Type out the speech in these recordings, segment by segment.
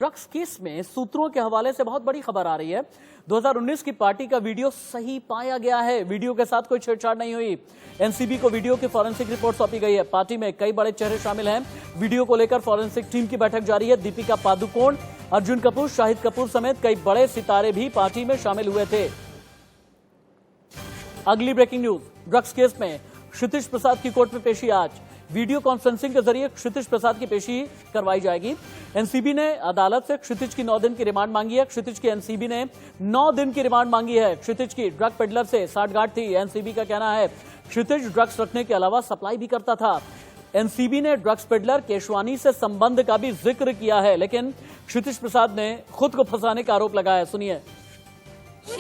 Drugs case में सूत्रों के हवाले से बहुत बड़ी खबर आ रही है। 2019 की पार्टी का वीडियो सही पाया गया है। वीडियो के साथ कोई छेड़छाड़ नहीं हुई। एनसीबी को वीडियो की फॉरेंसिक रिपोर्ट सौंपी गई है। पार्टी में कई बड़े चेहरे शामिल हैं। वीडियो को लेकर फॉरेंसिक टीम की बैठक जारी है। दीपिका पादुकोण, अर्जुन कपूर, शाहिद कपूर समेत कई बड़े सितारे भी पार्टी में शामिल हुए थे। अगली ब्रेकिंग न्यूज, ड्रग्स केस में क्षितिज प्रसाद की कोर्ट में पेशी आज। वीडियो कॉन्फ्रेंसिंग के जरिए क्षितिज प्रसाद की पेशी करवाई जाएगी। एनसीबी ने अदालत से क्षितिज की 9 दिन की रिमांड मांगी है। क्षितिज की एनसीबी ने 9 दिन की रिमांड मांगी है। क्षितिज की ड्रग पेडलर से साठगांठ थी। एनसीबी का कहना है क्षितिज ड्रग्स रखने के अलावा सप्लाई भी करता था। एनसीबी ने ड्रग्स पेडलर केशवानी से संबंध का भी जिक्र किया है, लेकिन क्षितिज प्रसाद ने खुद को फंसाने का आरोप लगाया। सुनिए। I'm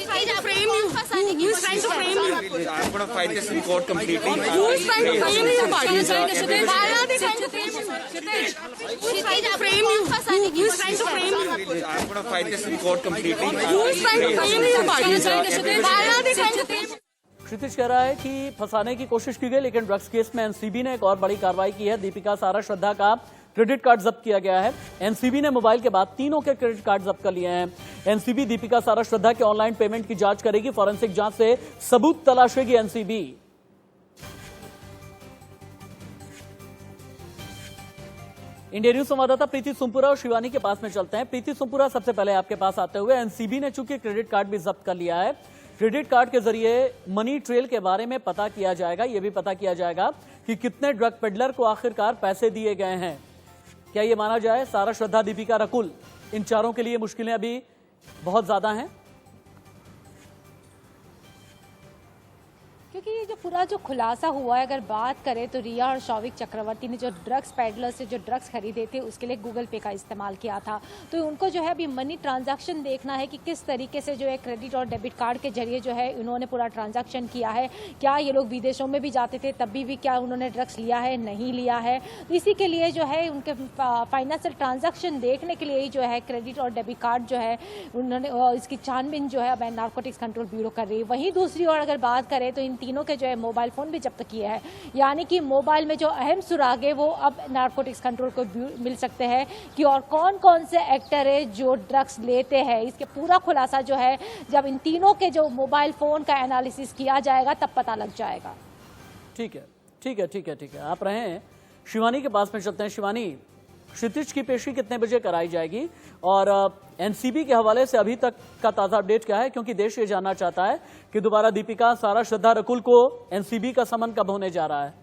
going to fight this in court completely. Who is trying to frame you? Why are they trying to frame you? Who is trying to frame you? I'm going to fight this in court completely. Who is trying to frame you? Why are they trying to frame you? क्षितिज कह रहा है कि फंसाने की कोशिश की गई, लेकिन ड्रग्स केस में एनसीबी ने एक और बड़ी कार्रवाई की है। दीपिका, सारा, श्रद्धा का क्रेडिट कार्ड जब्त किया गया है। एनसीबी ने मोबाइल के बाद तीनों के क्रेडिट कार्ड जब्त कर लिए हैं। एनसीबी दीपिका, सारा, श्रद्धा के ऑनलाइन पेमेंट की जांच करेगी। फॉरेंसिक जांच से सबूत तलाशेगी एनसीबी। इंडिया न्यूज संवाददाता प्रीति सुमपुरा और शिवानी के पास में चलते हैं। प्रीति सुमपुरा, सबसे पहले आपके पास आते हुए, एनसीबी ने चूंकि क्रेडिट कार्ड भी जब्त कर लिया है, क्रेडिट कार्ड के जरिए मनी ट्रेल के बारे में पता किया जाएगा। यह भी पता किया जाएगा कि कितने ड्रग पेडलर को आखिरकार पैसे दिए गए हैं। क्या यह माना जाए सारा, श्रद्धा, दीपिका, रकुल, इन चारों के लिए मुश्किलें अभी बहुत ज्यादा हैं? क्योंकि ये जो पूरा जो खुलासा हुआ है, अगर बात करें तो रिया और शौविक चक्रवर्ती ने जो ड्रग्स पेडलर से जो ड्रग्स खरीदे थे उसके लिए गूगल पे का इस्तेमाल किया था। तो उनको जो है अभी मनी ट्रांजैक्शन देखना है कि किस तरीके से जो है क्रेडिट और डेबिट कार्ड के जरिए जो है उन्होंने पूरा ट्रांजैक्शन किया है। क्या ये लोग विदेशों में भी जाते थे तब भी क्या उन्होंने ड्रग्स लिया है, नहीं लिया है? तो इसी के लिए जो है उनके फाइनेंशियल ट्रांजैक्शन देखने के लिए ही जो है क्रेडिट और डेबिट कार्ड जो है उन्होंने इसकी छानबीन जो है अब नारकोटिक्स कंट्रोल ब्यूरो कर रही है। वहीं दूसरी ओर अगर बात करें तो इन तीनों के जो है मोबाइल फोन भी जब्त किए हैं, यानी कि मोबाइल में जो अहम सुराग है वो अब नारकोटिक्स कंट्रोल को मिल सकते हैं कि और कौन कौन से एक्टर है जो ड्रग्स लेते हैं। इसके पूरा खुलासा जो है जब इन तीनों के जो मोबाइल फोन का एनालिसिस किया जाएगा तब पता लग जाएगा। ठीक है, ठीक है, ठीक है, ठीक है। आप रहे शिवानी के पास में चलते हैं। शिवानी, क्षितिज की पेशी कितने बजे कराई जाएगी और एनसीबी के हवाले से अभी तक का ताजा अपडेट क्या है? क्योंकि देश ये जानना चाहता है कि दोबारा दीपिका, सारा, श्रद्धा, रकुल को एनसीबी का समन कब होने जा रहा है?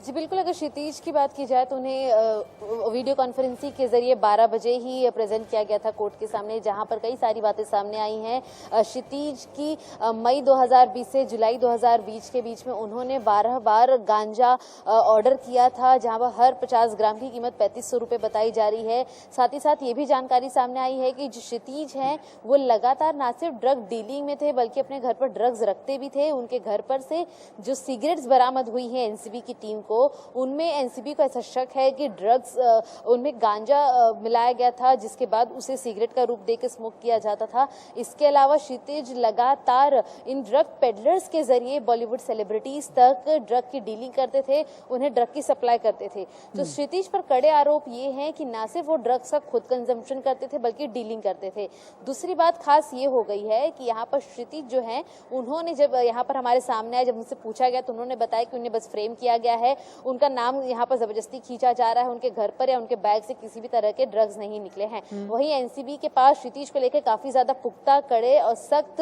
जी बिल्कुल, अगर क्षितिज की बात की जाए तो उन्हें वीडियो कॉन्फ्रेंसिंग के जरिए 12 बजे ही प्रेजेंट किया गया था कोर्ट के सामने, जहां पर कई सारी बातें सामने आई हैं। क्षितिज की मई 2020 से जुलाई 2020 के बीच में उन्होंने 12 बार गांजा ऑर्डर किया था, जहां पर हर 50 ग्राम की कीमत 3500 रुपये बताई जा रही है। साथ ही साथ ये भी जानकारी सामने आई है कि जो क्षितिज हैं वो लगातार न सिर्फ ड्रग डीलिंग में थे बल्कि अपने घर पर ड्रग्स रखते भी थे। उनके घर पर से जो सिगरेट्स बरामद हुई हैं एनसीबी की टीम को, उनमें एनसीबी को ऐसा शक है कि ड्रग्स उनमें गांजा मिलाया गया था, जिसके बाद उसे सिगरेट का रूप देकर स्मोक किया जाता था। इसके अलावा क्षितिज लगातार इन ड्रग पेडलर्स के जरिए बॉलीवुड सेलिब्रिटीज तक ड्रग की डीलिंग करते थे, उन्हें ड्रग की सप्लाई करते थे। तो क्षितिज पर कड़े आरोप ये हैं कि न सिर्फ वो ड्रग्स का खुद कंजम्पशन करते थे बल्कि डीलिंग करते थे। दूसरी बात खास ये हो गई है कि यहाँ पर क्षितिज जो है उन्होंने जब यहाँ पर हमारे सामने आया, जब उनसे पूछा गया तो उन्होंने बताया कि उन्हें बस फ्रेम किया गया है, उनका नाम यहाँ पर जबरदस्ती खींचा जा रहा है, उनके घर पर या उनके बैग से किसी भी तरह के ड्रग्स नहीं निकले हैं। वहीं एनसीबी के पास क्षितिज को लेकर काफी ज्यादा पुख्ता, कड़े और सख्त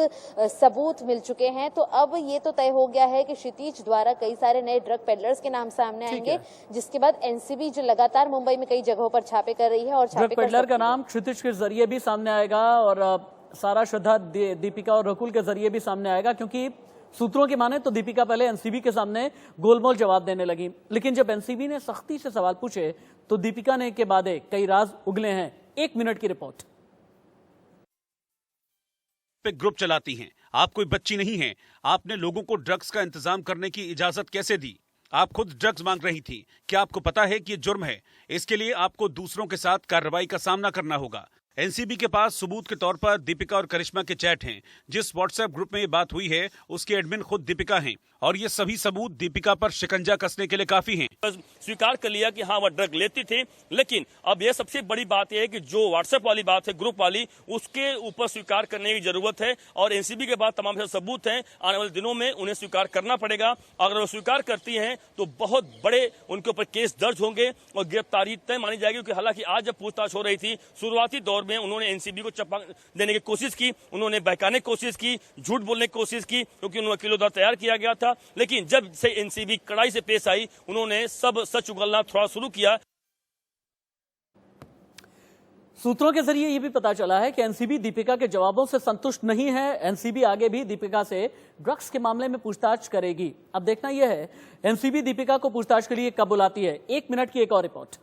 सबूत मिल चुके हैं। तो अब ये तो तय हो गया है कि क्षितिज द्वारा कई सारे नए ड्रग पेडलर्स के नाम सामने आएंगे, जिसके बाद एनसीबी जो लगातार मुंबई में कई जगहों पर छापे कर रही है और ड्रग पेडलर का नाम क्षितिज के जरिए भी सामने आएगा और सारा, श्रद्धा, दीपिका और रकुल के जरिए भी सामने आएगा। क्योंकि सूत्रों की माने तो दीपिका पहले एनसीबी के सामने गोलमोल जवाब देने लगी, लेकिन जब एनसीबी ने सख्ती से सवाल पूछे तो दीपिका ने के बाद कई राज उगले हैं। 1 मिनट की रिपोर्ट। पे ग्रुप चलाती हैं, आप कोई बच्ची नहीं हैं। आपने लोगों को ड्रग्स का इंतजाम करने की इजाजत कैसे दी? आप खुद ड्रग्स मांग रही थी। क्या आपको पता है कि ये जुर्म है? इसके लिए आपको दूसरों के साथ कार्रवाई का सामना करना होगा। एनसीबी के पास सबूत के तौर पर दीपिका और करिश्मा के चैट हैं। जिस व्हाट्सएप ग्रुप में ये बात हुई है उसके एडमिन खुद दीपिका हैं और ये सभी सबूत दीपिका पर शिकंजा कसने के लिए काफी हैं। स्वीकार कर लिया कि हाँ वह ड्रग लेती थी, लेकिन अब यह सबसे बड़ी बात यह है कि जो व्हाट्सएप वाली बात है, ग्रुप वाली, उसके ऊपर स्वीकार करने की जरूरत है और एनसीबी के पास तमाम सबूत हैं। आने वाले दिनों में उन्हें स्वीकार करना पड़ेगा। अगर वो स्वीकार करती हैं तो बहुत बड़े उनके ऊपर केस दर्ज होंगे और गिरफ्तारी तय मानी जाएगी। क्योंकि हालांकि आज जब पूछताछ हो रही थी, शुरुआती दौर में उन्होंने एनसीबी को चपा देने की कोशिश की, उन्होंने बहकाने की कोशिश की, झूठ बोलने की कोशिश की, क्योंकि उन्हें वकीलों द्वारा तैयार किया गया था। लेकिन जब से एनसीबी कड़ाई से पेश आई, उन्होंने सब सच उगलना थोड़ा शुरू किया। सूत्रों के जरिए यह भी पता चला है कि एनसीबी दीपिका के जवाबों से संतुष्ट नहीं है। एनसीबी आगे भी दीपिका से ड्रग्स के मामले में पूछताछ करेगी। अब देखना यह है एनसीबी दीपिका को पूछताछ के लिए कब बुलाती है। 1 मिनट की एक और रिपोर्ट।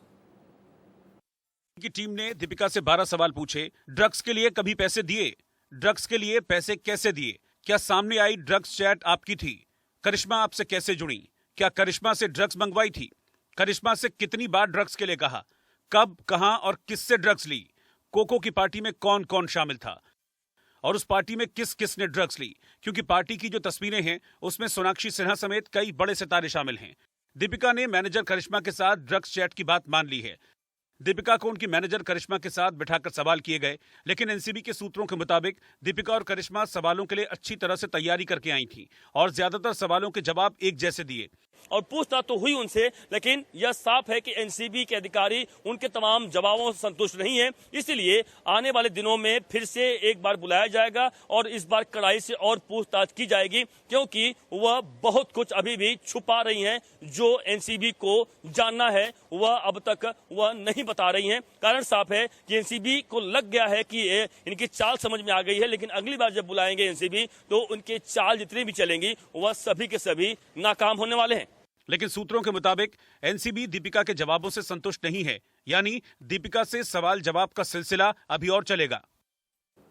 की टीम ने दीपिका से 12 सवाल पूछे। ड्रग्स के लिए कभी पैसे दिए? ड्रग्स के लिए पैसे कैसे दिए? क्या सामने आई ड्रग्स चैट आपकी थी? करिश्मा आपसे कैसे जुड़ी? क्या करिश्मा से ड्रग्स मंगवाई थी? करिश्मा से कितनी बार ड्रग्स के लिए कहा? कब, कहां और किससे ड्रग्स ली? कोको की पार्टी में कौन कौन शामिल था और उस पार्टी में किस किस ने ड्रग्स ली? क्योंकि पार्टी की जो तस्वीरें हैं उसमें सोनाक्षी सिन्हा समेत कई बड़े सितारे शामिल हैं। दीपिका ने मैनेजर करिश्मा के साथ ड्रग्स चैट की बात मान ली है। दीपिका को उनकी मैनेजर करिश्मा के साथ बिठाकर सवाल किए गए, लेकिन एनसीबी के सूत्रों के मुताबिक दीपिका और करिश्मा सवालों के लिए अच्छी तरह से तैयारी करके आई थी और ज्यादातर सवालों के जवाब एक जैसे दिए। और पूछताछ तो हुई उनसे, लेकिन यह साफ है कि एनसीबी के अधिकारी उनके तमाम जवाबों से संतुष्ट नहीं है। इसलिए आने वाले दिनों में फिर से एक बार बुलाया जाएगा और इस बार कड़ाई से और पूछताछ की जाएगी, क्योंकि वह बहुत कुछ अभी भी छुपा रही हैं जो एनसीबी को जानना है, वह अब तक वह नहीं बता रही हैं। कारण साफ है कि एनसीबी को लग गया है कि इनकी चाल समझ में आ गई है, लेकिन अगली बार जब बुलाएंगे एनसीबी तो उनके चाल जितनी भी चलेंगी वह सभी के सभी नाकाम होने वाले हैं। लेकिन सूत्रों के मुताबिक एनसीबी दीपिका के जवाबों से संतुष्ट नहीं है, यानी दीपिका से सवाल जवाब का सिलसिला अभी और चलेगा।